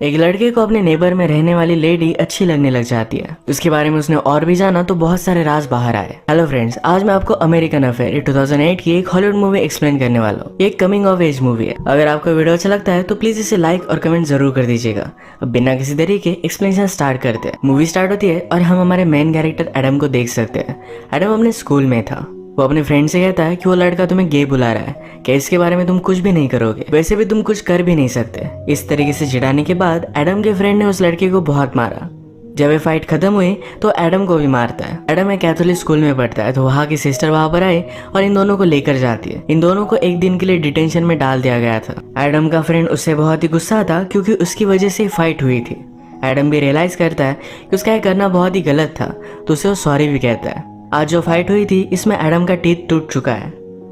एक लड़के को अपने नेबर में रहने वाली लेडी अच्छी लगने लग जाती है। उसके बारे में उसने और भी जाना तो बहुत सारे राज बाहर आए। हेलो फ्रेंड्स, आज मैं आपको अमेरिकन अफेयर 2008 की एक हॉलीवुड मूवी एक्सप्लेन करने वाला हूँ। ये एक कमिंग ऑफ एज मूवी है। अगर आपको वीडियो अच्छा लगता है तो प्लीज इसे लाइक और कमेंट जरूर कर दीजिएगा। अब बिना किसी देरी के एक्सप्लेनेशन स्टार्ट करते हैं। मूवी स्टार्ट होती है और हम हमारे मेन कैरेक्टर एडम को देख सकते हैं। एडम अपने स्कूल में था। वो अपने फ्रेंड से कहता है कि वो लड़का तुम्हें गे बुला रहा है, कि इसके बारे में तुम कुछ भी नहीं करोगे, वैसे भी तुम कुछ कर भी नहीं सकते। इस तरीके से चिढ़ाने के बाद एडम के फ्रेंड ने उस लड़के को बहुत मारा। जब ये फाइट खत्म हुई तो एडम को भी मारता है। एडम एक कैथोलिक स्कूल में पढ़ता है तो वहाँ की सिस्टर वहाँ पर आई और इन दोनों को लेकर जाती है। इन दोनों को एक दिन के लिए डिटेंशन में डाल दिया गया था। एडम का फ्रेंड उससे बहुत ही गुस्सा था क्योंकि उसकी वजह से फाइट हुई थी। एडम भी रियलाइज करता है कि उसका ये करना बहुत ही गलत था तो उसे वो सॉरी भी कहता है। आज जो फाइट हुई थी इसमें एडम का टीथ टूट चुका है।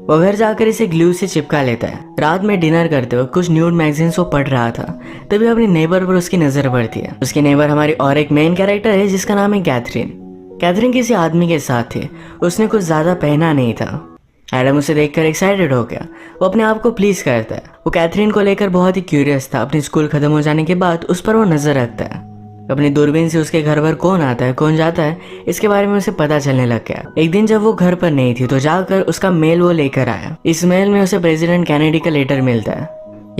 वो घर जाकर इसे ग्लू से चिपका लेता है। रात में डिनर करते हुए कुछ न्यूड मैगजीन्स वो पढ़ रहा था, तभी अपनी नेबर पर उसकी नजर पड़ती है। उसकी नेबर हमारी और एक मेन कैरेक्टर है जिसका नाम है कैथरीन। कैथरीन किसी आदमी के साथ थी। उसने कुछ ज्यादा पहना नहीं था। एडम उसे देखकर एक्साइटेड हो गया। वो अपने आप को प्लीज करता है। वो कैथरीन को लेकर बहुत ही क्यूरियस था। अपनी स्कूल खत्म हो जाने के बाद उस पर वो नजर रखता है। अपनी दूरबीन से उसके घर पर कौन आता है कौन जाता है इसके बारे में उसे पता चलने लग गया। एक दिन जब वो घर पर नहीं थी तो जाकर उसका मेल वो लेकर आया। इस मेल में उसे प्रेसिडेंट कैनेडी का लेटर मिलता है।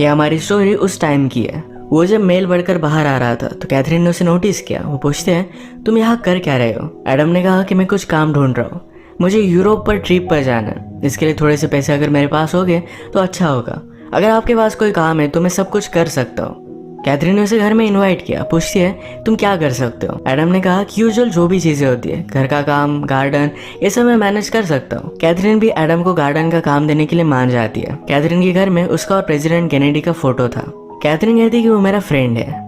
यह हमारी स्टोरी उस टाइम की है। वो जब मेल बढ़कर बाहर आ रहा था तो कैथरीन ने उसे नोटिस किया। वो पूछते हैं तुम यहाँ कर क्या रहे हो। एडम ने कहा कि मैं कुछ काम ढूंढ रहा हूँ, मुझे यूरोप पर ट्रिप पर जाना है। इसके लिए थोड़े से पैसे अगर मेरे पास हो गए तो अच्छा होगा। अगर आपके पास कोई काम है तो मैं सब कुछ कर सकता हूँ। कैथरीन ने उसे घर में इनवाइट किया। पूछती है तुम क्या कर सकते हो। एडम ने कहा कि यूजुअल जो भी चीजें होती है, घर का काम, गार्डन, ये सब मैं मैनेज कर सकता हूँ। कैथरीन भी एडम को गार्डन का काम देने के लिए मान जाती है। कैथरीन के घर में उसका और प्रेसिडेंट कैनेडी का फोटो था। कैथरीन कहती है कि वो मेरा फ्रेंड है।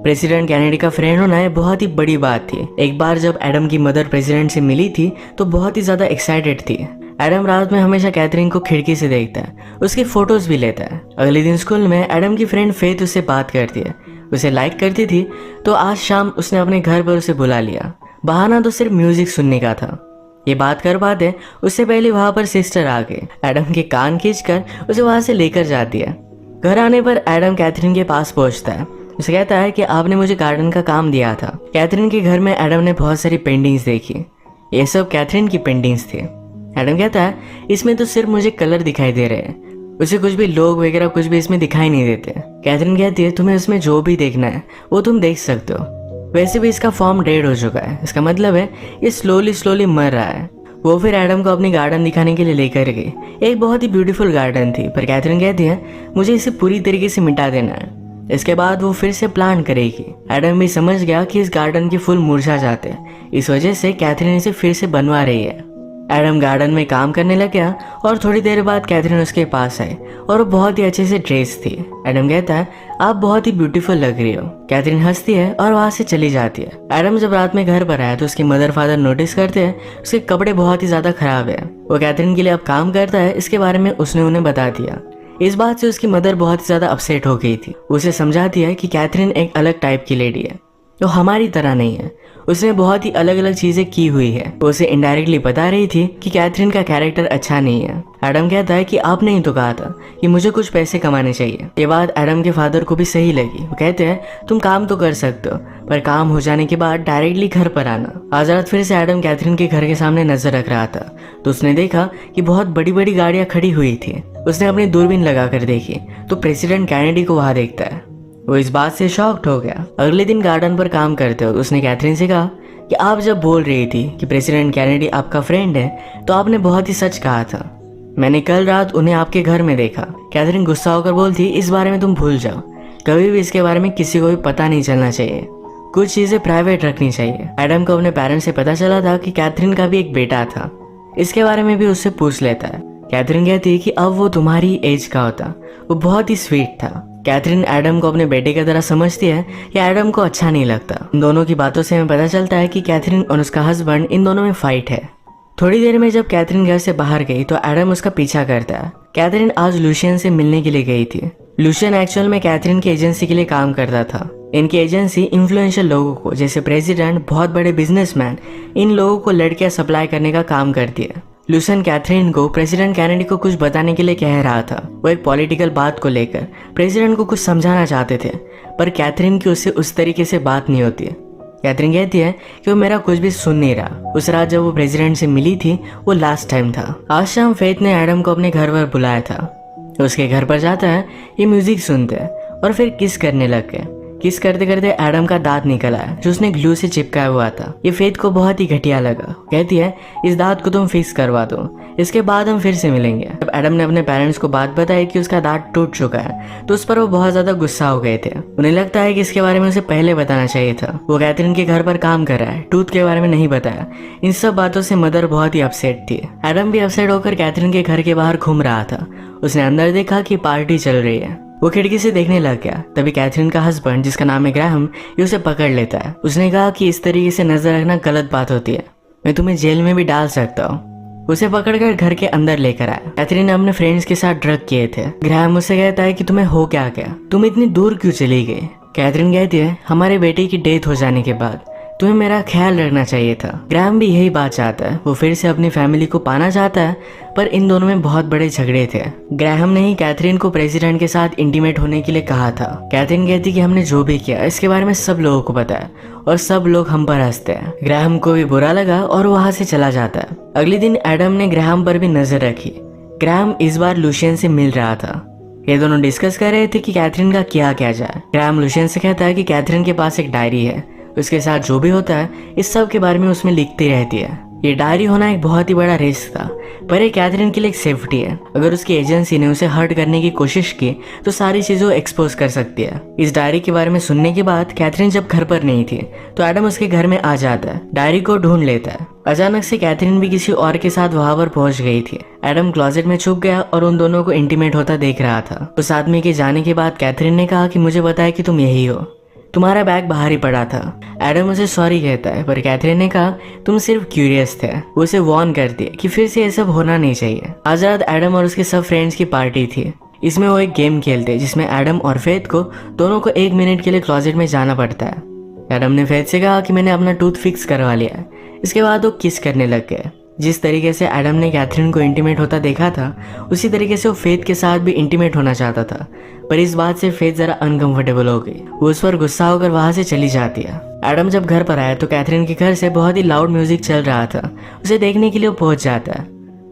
प्रेसिडेंट कैनेडी का फ्रेंड होना है बहुत ही बड़ी बात थी। एक बार जब एडम की मदर प्रेसिडेंट से मिली थी तो बहुत ही ज्यादा एक्साइटेड थी। एडम रात में हमेशा कैथरीन को खिड़की से देखता है, उसकी फोटोज भी लेता है। अगले दिन स्कूल में एडम की फ्रेंड फेथ उससे बात करती है, उसे लाइक करती थी। तो आज शाम उसने अपने घर पर उसे बुला लिया। बहाना तो सिर्फ म्यूजिक सुनने का था। ये बात कर पाते उससे पहले वहां पर सिस्टर आ गई। एडम के कान खींचकर उसे वहां से लेकर जाती है। घर आने पर एडम कैथरीन के पास पहुंचता है। उसे कहता है कि आपने मुझे गार्डन का काम दिया था। कैथरीन के घर में एडम ने बहुत सारी पेंटिंग्स देखी। ये सब कैथरीन की पेंटिंग्स थी। एडम कहता है इसमें तो सिर्फ मुझे कलर दिखाई दे रहे हैं, उसे कुछ भी लोग वगैरह कुछ भी इसमें दिखाई नहीं देते। कैथरीन कहती है तुम्हें इसमें जो भी देखना है वो तुम देख सकते हो। वैसे भी इसका फॉर्म डेड हो चुका है, इसका मतलब है ये स्लोली मर रहा है। वो फिर एडम को अपनी गार्डन दिखाने के लिए लेकर गई। एक बहुत ही ब्यूटीफुल गार्डन थी, पर कैथरीन कहती है मुझे इसे पूरी तरीके से मिटा देना है। इसके बाद वो फिर से प्लान करेगी। एडम भी समझ गया कि इस गार्डन के फूल मुरझा जाते हैं, इस वजह से कैथरीन इसे फिर से बनवा रही है। एडम गार्डन में काम करने लग गया और थोड़ी देर बाद कैथरीन उसके पास आई और वो बहुत ही अच्छे से ड्रेस थी। एडम कहता है आप बहुत ही ब्यूटीफुल लग रही हो। कैथरीन हंसती है और वहां से चली जाती है। एडम जब रात में घर पर आया तो उसके मदर फादर नोटिस करते हैं उसके कपड़े बहुत ही ज्यादा खराब है। वो कैथरीन के लिए अब काम करता है, इसके बारे में उसने उन्हें बता दिया। इस बात से उसकी मदर बहुत ही ज्यादा अपसेट हो गई थी। उसे समझाती है कि कैथरीन एक अलग टाइप की लेडी है, तो हमारी तरह नहीं है। उसने बहुत ही अलग अलग चीजें की हुई है। वो उसे इनडायरेक्टली बता रही थी कि कैथरीन का कैरेक्टर अच्छा नहीं है। एडम कहता है कि आपने ही तो कहा था कि मुझे कुछ पैसे कमाने चाहिए। ये बात एडम के फादर को भी सही लगी। वो कहते हैं तुम काम तो कर सकते हो, पर काम हो जाने के बाद डायरेक्टली घर पर आना। आज रात फिर से एडम कैथरीन के घर के सामने नजर रख रहा था तो उसने देखा कि बहुत बड़ी बड़ी गाड़ियां खड़ी हुई थी। उसने अपनी दूरबीन लगाकर देखी तो प्रेसिडेंट कैनेडी को वहां देखता है। वो इस बात से शॉक्ड हो गया। अगले दिन गार्डन पर काम करते हुए उसने कैथरीन से कहा कि आप जब बोल रही थी कि प्रेसिडेंट कैनेडी आपका फ्रेंड है तो आपने बहुत ही सच कहा था। मैंने कल रात उन्हें आपके घर में देखा। कैथरीन गुस्सा होकर बोलती इस बारे में तुम भूल जाओ, कभी भी इसके बारे में किसी को भी पता नहीं चलना चाहिए, कुछ चीजें प्राइवेट रखनी चाहिए। एडम को अपने पेरेंट्स से पता चला था कि कैथरीन का भी एक बेटा था। इसके बारे में भी उससे पूछ लेता है। कैथरीन कहती है कि अब वो तुम्हारी एज का होता। वो बहुत ही स्वीट था। कैथरीन एडम को अपने बेटे की तरह समझती है या एडम को अच्छा नहीं लगता। इन दोनों की बातों से हमें पता चलता है कि कैथरीन और उसका हस्बैंड इन दोनों में फाइट है। थोड़ी देर में जब कैथरीन घर से बाहर गई तो एडम उसका पीछा करता है। कैथरीन आज लूशियन से मिलने के लिए गई थी। लूशियन एक्चुअल में कैथरीन की एजेंसी के लिए काम करता था। इनकी एजेंसी इन्फ्लुएंशियल लोगों को जैसे प्रेसिडेंट, बहुत बड़े बिजनेसमैन, इन लोगों को लड़कियां सप्लाई करने का काम करती है। लूसन कैथरीन को प्रेसिडेंट कैनेडी को कुछ बताने के लिए कह रहा था। वो एक पॉलिटिकल बात को लेकर प्रेसिडेंट को कुछ समझाना चाहते थे, पर कैथरीन की उससे उस तरीके से बात नहीं होती है। कैथरीन कहती है कि वो मेरा कुछ भी सुन नहीं रहा। उस रात जब वो प्रेसिडेंट से मिली थी वो लास्ट टाइम था। आज शाम फेथ ने एडम को अपने घर पर बुलाया था। उसके घर पर जाता है, ये म्यूजिक सुनते हैं और फिर किस करने लग गए। किस करते करते एडम का दांत निकल आया जो उसने ग्लू से चिपकाया हुआ था। ये फेथ को बहुत ही घटिया लगा। कहती है इस दांत को तुम फिक्स करवा दो, इसके बाद हम फिर से मिलेंगे। जब एडम ने अपने पेरेंट्स को बात बताई कि उसका दांत टूट चुका है तो उस पर वो बहुत ज्यादा गुस्सा हो गए थे। उन्हें लगता है कि इसके बारे में उसे पहले बताना चाहिए था। वो कैथरीन के घर पर काम कर रहा है, टूथ के बारे में नहीं बताया। इन सब बातों से मदर बहुत ही अपसेट थी। एडम भी अपसेट होकर कैथरीन के घर के बाहर घूम रहा था। उसने अंदर देखा कि पार्टी चल रही है। वो खिड़की से देखने लग गया। तभी कैथरीन का हस्बैंड जिसका नाम है ग्राहम, ये उसे पकड़ लेता है। उसने कहा कि इस तरीके से नजर रखना गलत बात होती है, मैं तुम्हें जेल में भी डाल सकता हूँ। उसे पकड़कर घर के अंदर लेकर आया। कैथरीन ने अपने फ्रेंड्स के साथ ड्रग किए थे। ग्राहम उससे कहता है कि तुम्हें हो क्या गया, तुम इतनी दूर क्यों चली गई। कैथरीन कहती है हमारे बेटे की डेथ हो जाने के बाद तुम्हें मेरा ख्याल रखना चाहिए था। ग्राहम भी यही बात चाहता है। वो फिर से अपनी फैमिली को पाना चाहता है, पर इन दोनों में बहुत बड़े झगड़े थे। ग्राहम ने ही कैथरीन को प्रेसिडेंट के साथ इंटीमेट होने के लिए कहा था। कैथरीन कहती कि हमने जो भी किया इसके बारे में सब लोगों को पता है और सब लोग हम पर हंसते हैं। ग्राहम को भी बुरा लगा और वहां से चला जाता है। अगले दिन एडम ने ग्राहम पर भी नजर रखी। ग्राहम इस बार लुशियन से मिल रहा था। ये दोनों डिस्कस कर रहे थे कि कैथरीन का क्या किया जाए। ग्राहम लुशियन से कहता है कि कैथरीन के पास एक डायरी है, उसके साथ जो भी होता है इस सब के बारे में उसमें लिखती रहती है। ये डायरी होना एक बहुत ही बड़ा रिस्क था, पर ये कैथरीन के लिए एक सेफ्टी है। अगर उसकी एजेंसी ने उसे हर्ट करने की कोशिश की तो सारी चीजों एक्सपोज कर सकती है। इस डायरी के बारे में सुनने के बाद कैथरीन जब घर पर नहीं थी तो एडम उसके घर में आ जाता है, डायरी को ढूंढ लेता है। अचानक से कैथरीन भी किसी और के साथ वहां पर पहुंच गई थी। एडम क्लोजेट में छुप गया और उन दोनों को इंटीमेट होता देख रहा था। उस आदमी के जाने के बाद कैथरीन ने कहा कि मुझे बताया कि तुम यही हो, तुम्हारा बैग बाहर ही पड़ा था। एडम उसे सॉरी कहता है, पर कैथरीन ने कहा तुम सिर्फ क्यूरियस थे। वो उसे वार्न करती है कि फिर से ये सब होना नहीं चाहिए। आज रात एडम और उसके सब फ्रेंड्स की पार्टी थी। इसमें वो एक गेम खेलते जिसमें एडम और फेथ को दोनों को 1 मिनट के लिए क्लोजेट में जाना पड़ता है। एडम ने फेथ से कहा कि मैंने अपना टूथ फिक्स करवा लिया है। इसके बाद वो किस करने लग गए। जिस तरीके से एडम ने कैथरीन को इंटीमेट होता देखा था उसी तरीके से वो फेथ के साथ भी इंटीमेट होना चाहता था, पर इस बात से फेथ जरा अनकंफर्टेबल हो गई। वो उस पर गुस्सा होकर वहां से चली जाती है। एडम जब घर पर आया तो कैथरीन के घर से बहुत ही लाउड म्यूजिक चल रहा था। उसे देखने के लिए वो पहुंच जाता है।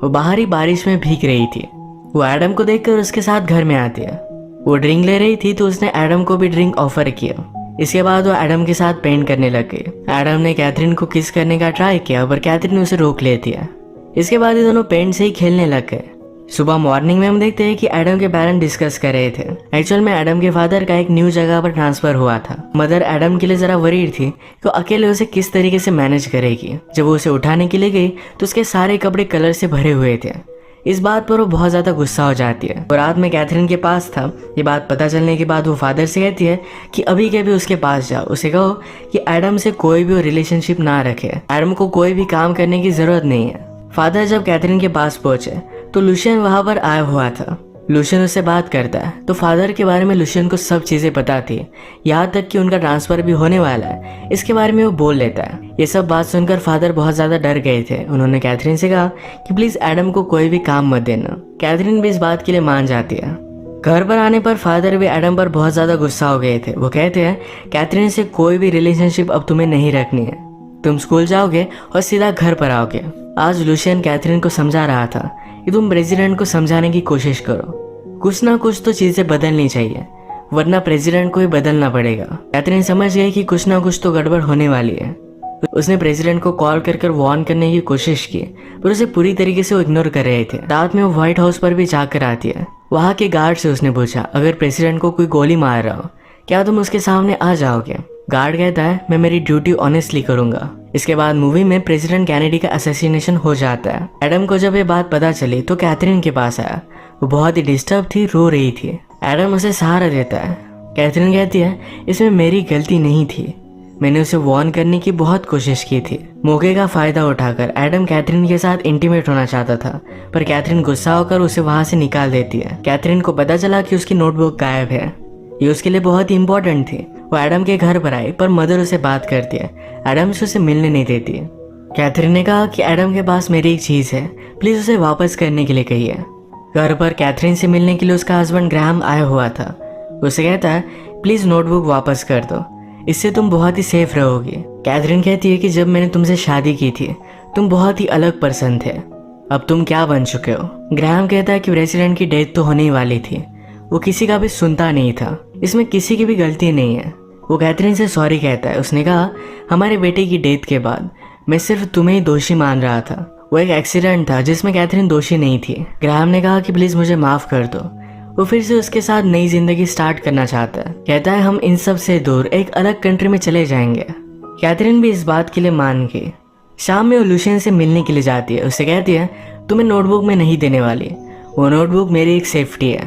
वो बाहर ही बारिश में भीग रही थी। वो एडम को देखकर उसके साथ घर में आती है। वो ड्रिंक ले रही थी तो उसने एडम को भी ड्रिंक ऑफर किया। इसके बाद वो एडम के साथ पेंट करने लग गई। एडम ने कैथरीन को किस करने का ट्राई किया पर कैथरीन उसे रोक लेती है। इसके बाद ये दोनों पेंट से ही खेलने लग गए। सुबह मॉर्निंग में हम देखते हैं कि एडम के पेरेंट्स डिस्कस कर रहे थे। एक्चुअल में एडम के फादर का एक न्यू जगह पर ट्रांसफर हुआ था। मदर एडम के लिए जरा वरीड थी कि वो अकेले उसे किस तरीके से मैनेज करेगी। जब वो उसे उठाने के लिए गई तो उसके सारे कपड़े कलर से भरे हुए थे। इस बात पर वो बहुत ज्यादा गुस्सा हो जाती है। और रात में कैथरीन के पास था। ये बात पता चलने के बाद वो फादर से कहती है कि अभी के भी उसके पास जाओ, उसे कहो कि एडम से कोई भी रिलेशनशिप ना रखे, एडम को कोई भी काम करने की जरूरत नहीं है। फादर जब कैथरीन के पास पहुंचे तो लुशियन वहां पर आया हुआ था। लुशियन उससे बात करता है तो फादर के बारे में लुशियन को सब चीजें पता थी, यहाँ तक कि उनका ट्रांसफर भी होने वाला है, इसके बारे में वो बोल लेता है। ये सब बात सुनकर फादर बहुत ज्यादा डर गए थे। उन्होंने कैथरीन से कहा कि प्लीज एडम को कोई भी काम मत देना। कैथरीन भी इस बात के लिए मान जाती है। घर पर आने पर फादर भी एडम पर बहुत ज्यादा गुस्सा हो गए थे। वो कहते हैं कैथरीन से कोई भी रिलेशनशिप अब तुम्हें नहीं रखनी है, तुम स्कूल जाओगे और सीधा घर पर आओगे। आज लुशियन कैथरीन को समझा रहा था कि तुम प्रेसिडेंट को समझाने की कोशिश करो, कुछ ना कुछ तो चीजें बदलनी चाहिए वरना प्रेसिडेंट को ही बदलना पड़ेगा। कैथरीन समझ गई कि कुछ ना कुछ तो गड़बड़ होने वाली है। उसने प्रेसिडेंट को कॉल कर वार्न करने की कोशिश की पर उसे पूरी तरीके से वो इग्नोर कर रहे थे। रात में वो व्हाइट हाउस पर भी जाकर आती है। वहाँ के गार्ड से उसने पूछा अगर प्रेसिडेंट को कोई गोली मार रहा हो क्या तुम उसके सामने आ जाओगे। गार्ड कहता है मैं मेरी ड्यूटी ऑनेस्टली करूंगा। इसके बाद मूवी में प्रेसिडेंट कैनेडी का असैसिनेशन हो जाता है। एडम को जब ये बात पता चली तो कैथरीन के पास आया। वो बहुत ही डिस्टर्ब थी, रो रही थी। एडम उसे सहारा देता है। कैथरीन कहती है इसमें मेरी गलती नहीं थी, मैंने उसे वार्न करने की बहुत कोशिश की थी। मौके का फायदा उठाकर एडम कैथरीन के साथ इंटीमेट होना चाहता था पर कैथरीन गुस्सा होकर उसे वहां से निकाल देती है। कैथरीन को पता चला कि उसकी नोटबुक गायब है, ये उसके लिए बहुत ही इंपॉर्टेंट थी। वो एडम के घर पर आई पर मदर उसे बात करती है, एडम से उसे मिलने नहीं देती। कैथरीन ने कहा कि एडम के पास मेरी एक चीज है, प्लीज उसे वापस करने के लिए कहिए। घर पर कैथरीन से मिलने के लिए उसका हस्बैंड ग्राहम आया हुआ था। उसे कहता है प्लीज नोटबुक वापस कर दो, इससे तुम बहुत ही सेफ रहोगी। कैथरीन कहती है कि जब मैंने तुमसे शादी की थी तुम बहुत ही अलग पर्सन थे, अब तुम क्या बन चुके हो। ग्राहम कहता है कि प्रेसिडेंट की डेथ तो होने ही वाली थी, वो किसी का भी सुनता नहीं था, इसमें किसी की भी गलती नहीं है। वो कैथरीन से सॉरी कहता है। उसने कहा हमारे बेटे की डेथ के बाद मैं सिर्फ तुम्हें ही दोषी मान रहा था, वो एक एक्सीडेंट था जिसमें कैथरीन दोषी नहीं थी। ग्राहम ने कहा कि प्लीज मुझे माफ कर दो। वो फिर से उसके साथ नई जिंदगी स्टार्ट करना चाहता है। कहता है हम इन सब से दूर एक अलग कंट्री में चले जाएंगे। कैथरीन भी इस बात के लिए मान गई। शाम में वो लुशियन से मिलने के लिए जाती है। उसे कहती है तुम्हें नोटबुक में नहीं देने वाली, वो नोटबुक मेरी एक सेफ्टी है,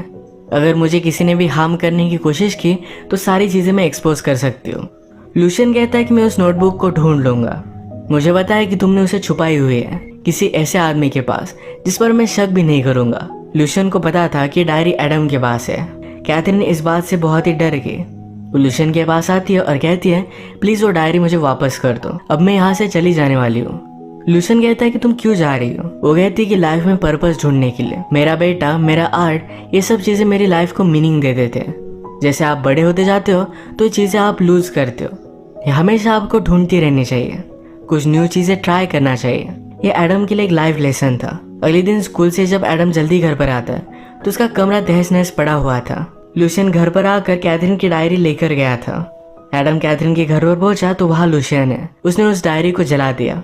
अगर मुझे किसी ने भी हार्म करने की कोशिश की तो सारी चीजें मैं एक्सपोज कर सकती हूँ। लुशियन कहता है कि मैं उस नोटबुक को ढूंढ लूंगा, मुझे पता है कि तुमने उसे छुपाई हुई है किसी ऐसे आदमी के पास जिस पर मैं शक भी नहीं करूंगा। लुशियन को पता था कि डायरी एडम के पास है। कैथरीन इस बात से बहुत ही डर गई। वो लुशियन के पास आती है और कहती है प्लीज वो डायरी मुझे वापस कर दो, अब मैं यहाँ से चली जाने वाली हूँ। लुशियन कहता है कि तुम क्यों जा रही हो। वो कहती है कि लाइफ में पर्पस ढूंढने के लिए। मेरा बेटा, मेरा आर्ट, ये सब चीजें मेरी लाइफ को मीनिंग दे देते हैं। जैसे आप बड़े होते जाते हो तो ये चीजें आप लूज करते हो। हमेशा आपको ढूंढती रहनी चाहिए, कुछ न्यू चीजें ट्राई करना चाहिए। ये एडम के लिए एक लाइफ लेसन था। अगले दिन स्कूल से जब एडम जल्दी घर पर आता है तो उसका कमरा तहस नहस पड़ा हुआ था। लुशियन घर पर आकर कैथरीन की डायरी लेकर गया था। एडम कैथरीन के घर पर पहुंचा तो वहां लुशियन है। उसने उस डायरी को जला दिया।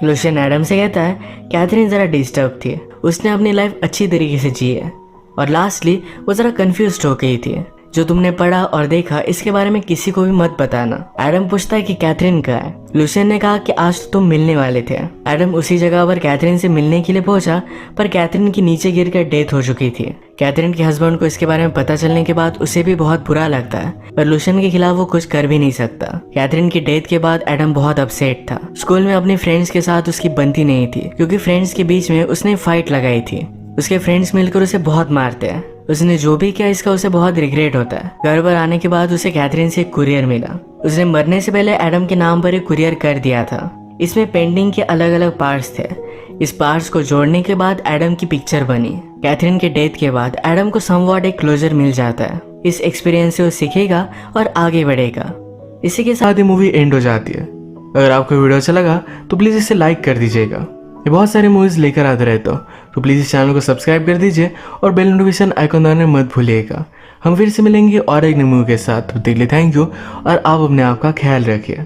लुशियन एडम से कहता है कैथरीन जरा डिस्टर्ब थी, उसने अपनी लाइफ अच्छी तरीके से जी है, और लास्टली वो जरा कंफ्यूज हो गई थी। जो तुमने पढ़ा और देखा इसके बारे में किसी को भी मत बताना। एडम पूछता है कि कैथरीन कहाँ है। लुशियन ने कहा कि आज तो तुम मिलने वाले थे। एडम उसी जगह पर कैथरीन से मिलने के लिए पहुंचा, पर कैथरीन की नीचे गिरकर डेथ हो चुकी थी। कैथरीन के हस्बैंड को इसके बारे में पता चलने के बाद उसे भी बहुत बुरा लगता है, पर लुशियन के खिलाफ वो कुछ कर भी नहीं सकता। कैथरीन की डेथ के बाद एडम बहुत अपसेट था। स्कूल में अपने फ्रेंड्स के साथ उसकी बनती नहीं थी, क्योंकि फ्रेंड्स के बीच में उसने फाइट लगाई थी। उसके फ्रेंड्स मिलकर उसे बहुत मारते हैं। उसने जो भी किया इसका उसे बहुत रिग्रेट होता है। घर पर आने के बाद उसे कैथरीन से एक कुरियर मिला। उसने मरने से पहले एडम के नाम पर एक कुरियर कर दिया था। इसमें पेंटिंग के अलग अलग पार्ट्स थे। इस पार्ट्स को जोड़ने के बाद एडम की पिक्चर बनी। कैथरीन के डेथ के बाद एडम को समवॉट एक क्लोजर मिल जाता है। इस एक्सपीरियंस से वो सीखेगा और आगे बढ़ेगा। इसी के साथ ये मूवी एंड हो जाती है। अगर आपको वीडियो अच्छा लगा तो प्लीज़ इसे लाइक कर दीजिएगा। ये बहुत सारे मूवीज़ लेकर आते रहते हो, तो प्लीज़ इस चैनल को सब्सक्राइब कर दीजिए और बेल नोटिफिकेशन आइकन दबाना मत भूलिएगा। हम फिर से मिलेंगे और एक नई मूवी के साथ। तो देख लिए थैंक यू, और आप अपने आप का ख्याल रखिए।